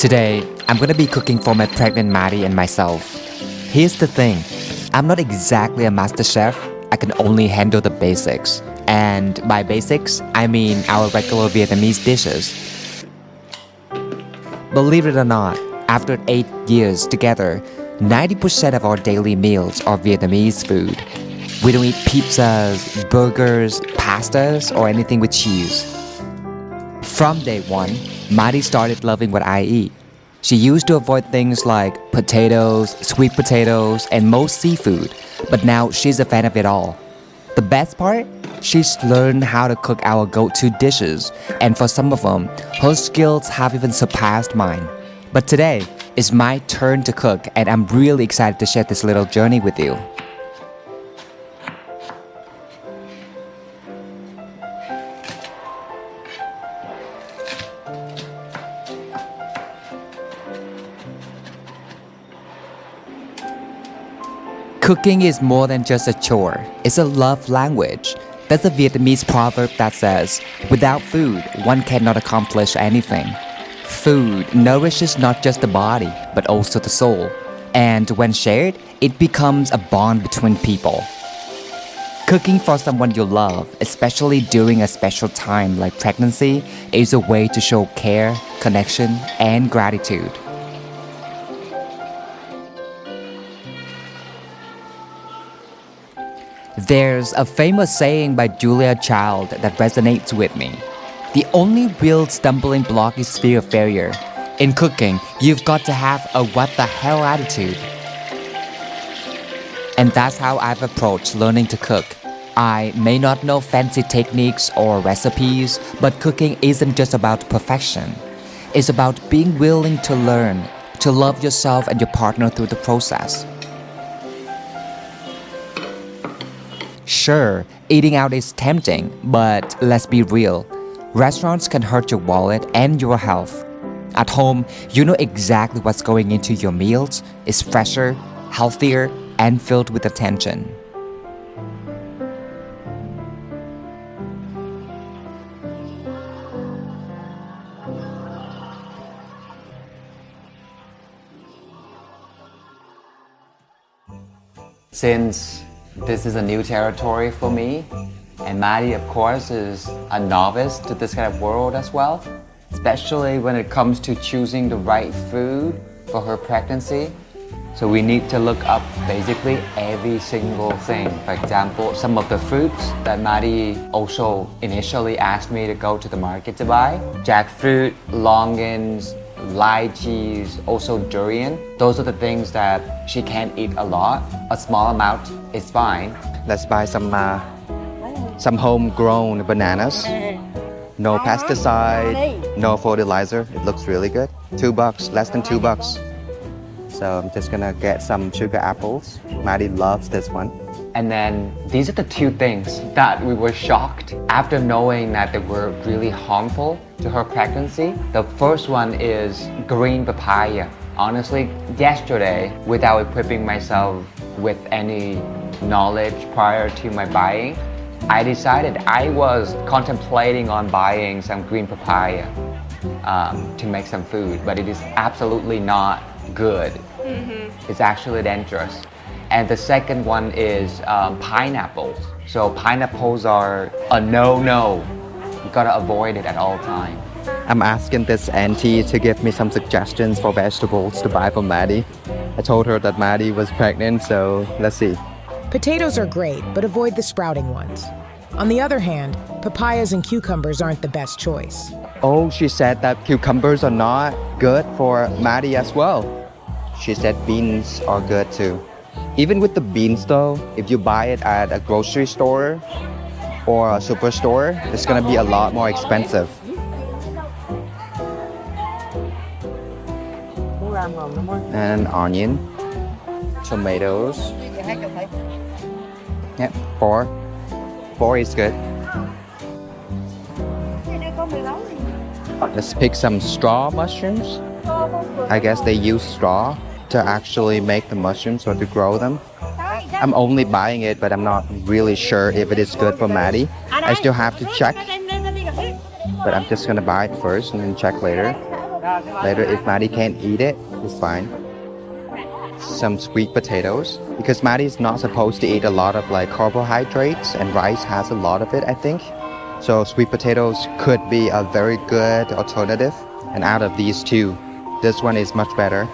Today, I'm gonna be cooking for my pregnant Madi and myself. Here's the thing, I'm not exactly a master chef. I can only handle the basics. And by basics, I mean our regular Vietnamese dishes. Believe it or not, after 8 years together, 90% of our daily meals are Vietnamese food. We don't eat pizzas, burgers, pastas, or anything with cheese. From day one, Madi started loving what I eat. She used to avoid things like potatoes, sweet potatoes, and most seafood, but now she's a fan of it all. The best part? She's learned how to cook our go-to dishes, and for some of them, her skills have even surpassed mine. But today, it's my turn to cook, and I'm really excited to share this little journey with you. Cooking is more than just a chore, it's a love language. There's a Vietnamese proverb that says, without food, one cannot accomplish anything. Food nourishes not just the body, but also the soul. And when shared, it becomes a bond between people. Cooking for someone you love, especially during a special time like pregnancy, is a way to show care, connection, and gratitude. There's a famous saying by Julia Child that resonates with me. The only real stumbling block is fear of failure. In cooking, you've got to have a what the hell attitude. And that's how I've approached learning to cook. I may not know fancy techniques or recipes, but cooking isn't just about perfection. It's about being willing to learn, to love yourself and your partner through the process. Sure, eating out is tempting, but let's be real. Restaurants can hurt your wallet and your health. At home, you know exactly what's going into your meals. It's fresher, healthier, and filled with attention. Since this is a new territory for me, and Madi, of course, is a novice to this kind of world as well, especially when it comes to choosing the right food for her pregnancy. So we need to look up basically every single thing. For example, some of the fruits that Madi also initially asked me to go to the market to buy. Jackfruit, longans, lychees, also durian. Those are the things that she can't eat a lot. A small amount is fine. Let's buy some homegrown bananas. No pesticide, no fertilizer. It looks really good. $2, less than $2. So I'm just gonna get some sugar apples. Madi loves this one. And then these are the two things that we were shocked after knowing that they were really harmful to her pregnancy. The first one is green papaya. Honestly, yesterday, without equipping myself with any knowledge prior to my buying, I decided I was contemplating on buying some green papaya to make some food, but it is absolutely not good. It's actually dangerous. And the second one is pineapples. So pineapples are a no-no. You gotta avoid it at all times. I'm asking this auntie to give me some suggestions for vegetables to buy for Madi. I told her that Madi was pregnant, so let's see. Potatoes are great, but avoid the sprouting ones. On the other hand, papayas and cucumbers aren't the best choice. Oh, she said that cucumbers are not good for Madi as well. She said beans are good too. Even with the beans though, if you buy it at a grocery store or a superstore, it's gonna be a lot more expensive. And onion, tomatoes. Yep, 4. 4 is good. Let's pick some straw mushrooms. I guess they use straw to actually make the mushrooms or to grow them. I'm only buying it, but I'm not really sure if it is good for Madi. I still have to check, but I'm just gonna buy it first and then check later. Later, if Madi can't eat it, it's fine. Some sweet potatoes, because Madi is not supposed to eat a lot of like carbohydrates, and rice has a lot of it, I think. So sweet potatoes could be a very good alternative. And out of these two, this one is much better.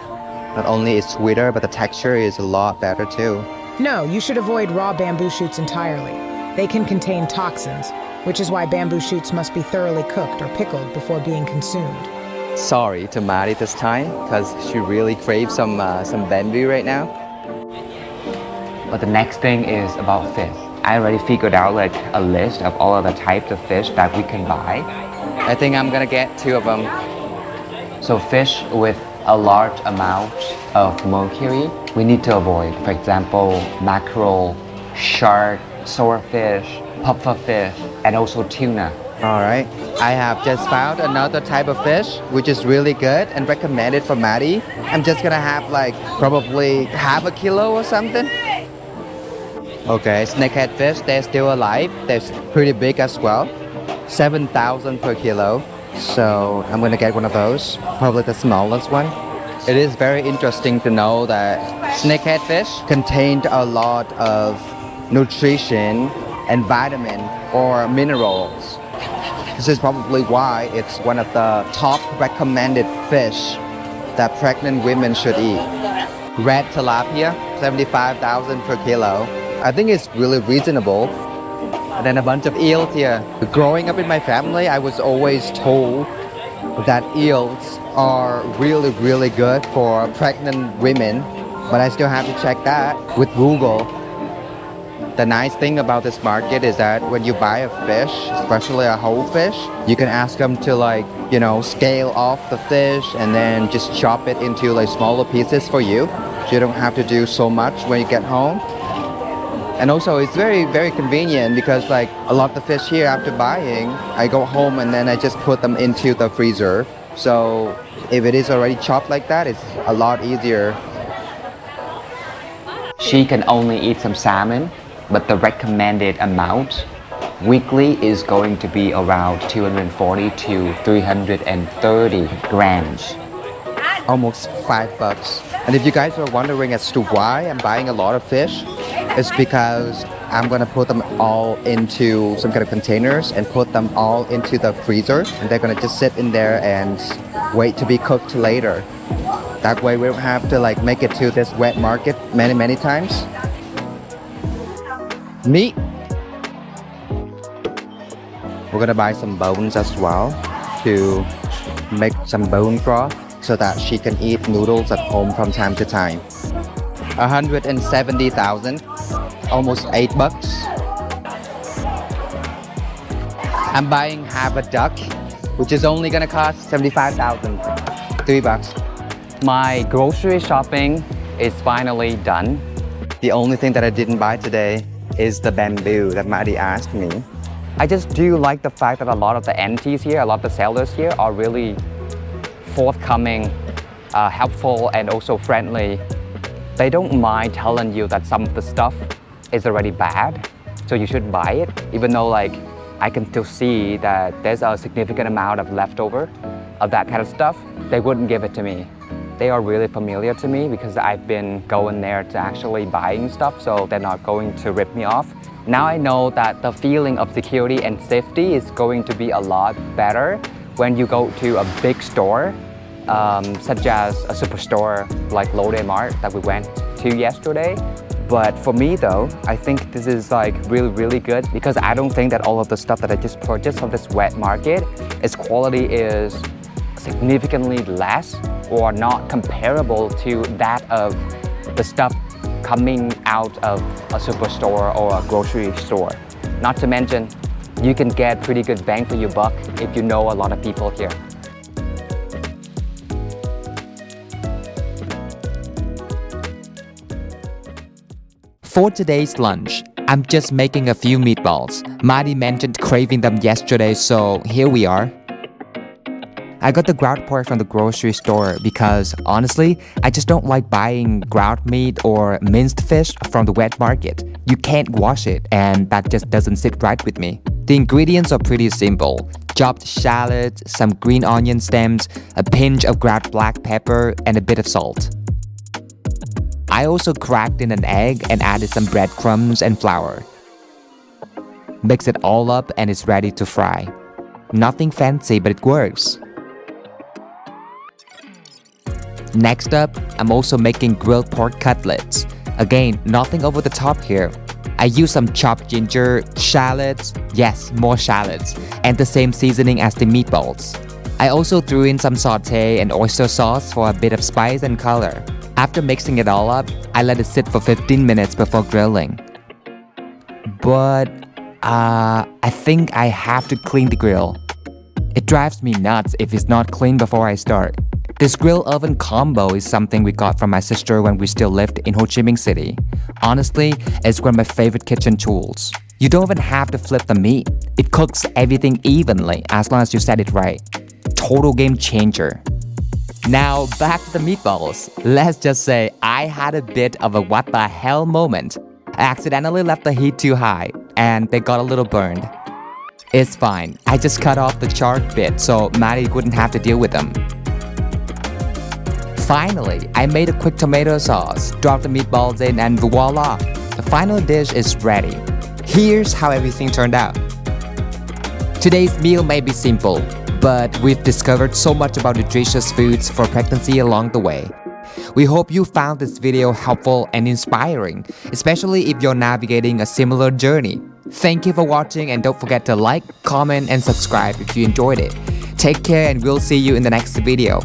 Not only is sweeter, but the texture is a lot better too. No, you should avoid raw bamboo shoots entirely. They can contain toxins, which is why bamboo shoots must be thoroughly cooked or pickled before being consumed. Sorry to Madi this time, because she really craves some bamboo right now. But the next thing is about fish. I already figured out like a list of all of the types of fish that we can buy. I think I'm gonna get 2 of them. So fish with a large amount of mercury, we need to avoid. For example, mackerel, shark, swordfish, pufferfish, and also tuna. Alright, I have just found another type of fish which is really good and recommended for Madi. I'm just gonna have like probably half a kilo or something. Okay, snakehead fish, they're still alive. They're pretty big as well. 7,000 per kilo. So I'm gonna get one of those, probably the smallest one. It is very interesting to know that snakehead fish contained a lot of nutrition and vitamin or minerals. This is probably why it's one of the top recommended fish that pregnant women should eat. Red tilapia, 75,000 per kilo. I think it's really reasonable. And then a bunch of eels here. Growing up in my family, I was always told that eels are really good for pregnant women. But I still have to check that with Google. The nice thing about this market is that when you buy a fish, especially a whole fish, you can ask them to like, you know, scale off the fish and then just chop it into like smaller pieces for you. So you don't have to do so much when you get home. And also it's very convenient because like a lot of the fish here after buying, I go home and then I just put them into the freezer. So if it is already chopped like that, it's a lot easier. She can only eat some salmon, but the recommended amount weekly is going to be around 240 to 330 grams. Almost $5. And if you guys are wondering as to why I'm buying a lot of fish, it's because I'm gonna put them all into some kind of containers and put them all into the freezer, and they're gonna just sit in there and wait to be cooked later. That way we don't have to like make it to this wet market many times. Meat. We're gonna buy some bones as well to make some bone broth so that she can eat noodles at home from time to time. 170,000, almost $8. I'm buying half a duck, which is only gonna cost 75,000, $3. My grocery shopping is finally done. The only thing that I didn't buy today is the bamboo that Madi asked me. I just do like the fact that a lot of the aunties here, a lot of the sellers here are really forthcoming, helpful, and also friendly. They don't mind telling you that some of the stuff is already bad, so you should buy it, even though like I can still see that there's a significant amount of leftover of that kind of stuff. They wouldn't give it to me. They are really familiar to me because I've been going there to actually buying stuff, so they're not going to rip me off. Now I know that the feeling of security and safety is going to be a lot better when you go to a big store, such as a superstore like 𝗏𝗏𝗏 that we went to yesterday. But for me though, I think this is like really good because I don't think that all of the stuff that I just purchased from this wet market, its quality is significantly less or not comparable to that of the stuff coming out of a superstore or a grocery store. Not to mention, you can get pretty good bang for your buck if you know a lot of people here. For today's lunch, I'm just making a few meatballs. Madi mentioned craving them yesterday, so here we are. I got the ground pork from the grocery store because honestly, I just don't like buying ground meat or minced fish from the wet market. You can't wash it and that just doesn't sit right with me. The ingredients are pretty simple. chopped shallots, some green onion stems, a pinch of ground black pepper, and a bit of salt. I also cracked in an egg and added some breadcrumbs and flour. Mix it all up and it's ready to fry. Nothing fancy, but it works. Next up, I'm also making grilled pork cutlets. Again, nothing over the top here. I use some chopped ginger, shallots, yes, more shallots, and the same seasoning as the meatballs. I also threw in some sauté and oyster sauce for a bit of spice and color. After mixing it all up, I let it sit for 15 minutes before grilling. But I think I have to clean the grill. It drives me nuts if it's not clean before I start. This grill oven combo is something we got from my sister when we still lived in Ho Chi Minh City. Honestly, it's one of my favorite kitchen tools. You don't even have to flip the meat. It cooks everything evenly as long as you set it right. Total game changer. Now back to the meatballs. Let's just say I had a bit of a what the hell moment. I accidentally left the heat too high and they got a little burned. It's fine. I just cut off the charred bit so Madi wouldn't have to deal with them. Finally, I made a quick tomato sauce, dropped the meatballs in, and voila! The final dish is ready. Here's how everything turned out. Today's meal may be simple, but we've discovered so much about nutritious foods for pregnancy along the way. We hope you found this video helpful and inspiring, especially if you're navigating a similar journey. Thank you for watching and don't forget to like, comment, and subscribe if you enjoyed it. Take care and we'll see you in the next video.